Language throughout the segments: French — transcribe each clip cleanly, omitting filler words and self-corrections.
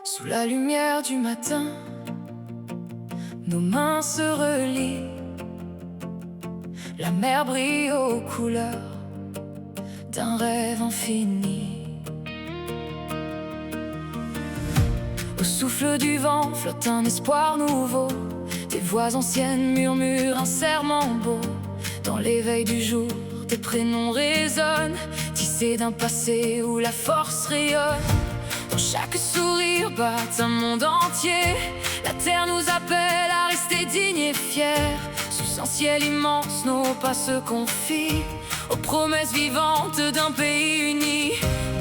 Sous la lumière du matin, nos mains se relient. La mer brille aux couleurs d'un rêve infini. Au souffle du vent flotte un espoir nouveau. Des voix anciennes murmurent un serment beau. Dans l'éveil du jour, tes prénoms résonnent, tissés d'un passé où la force rayonne. Dans chaque sourire bat un monde entier. La terre nous appelle à rester dignes et fiers. Sous un ciel immense, nos pas se confient aux promesses vivantes d'un pays uni.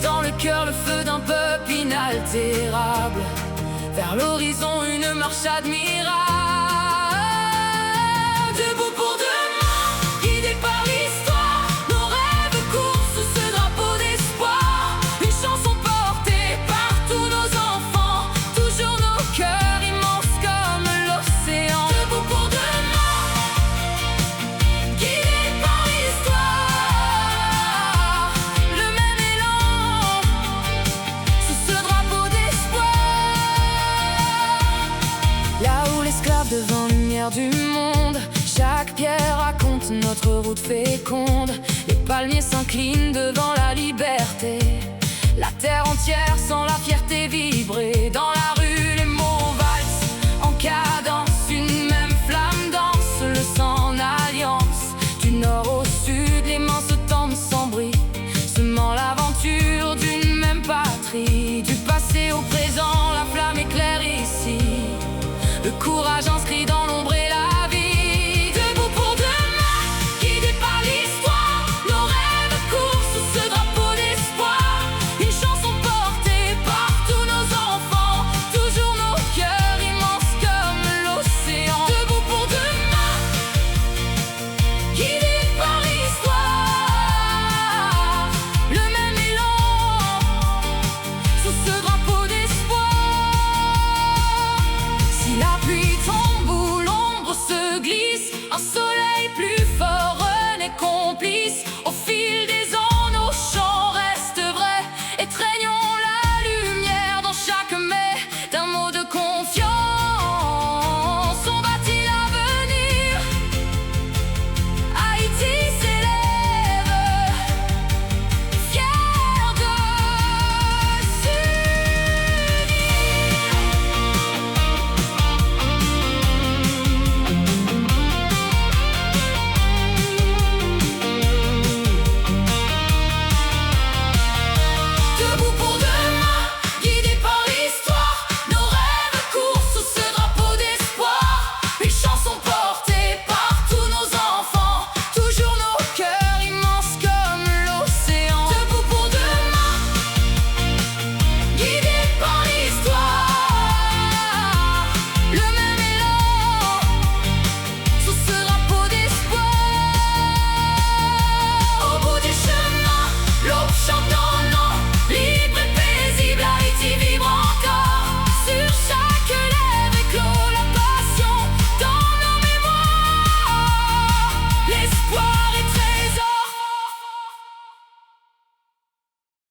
Dans le cœur, le feu d'un peuple inaltérable. Vers l'horizon, une marche admirable. Debout pour demain, guidés par l'histoire. Nos rêves courent sous ce drapeau d'espoir. Une chanson portée par tous nos enfants. Toujours nos cœurs immenses comme l'océan. Debout pour demain, guidés par l'histoire. Le même élan sous ce drapeau d'espoir. Là où l'esclave devint lumière du monde, chaque pierre raconte notre route féconde. Les palmiers s'inclinent devant la liberté. La terre entière sent la fierté vibrer dans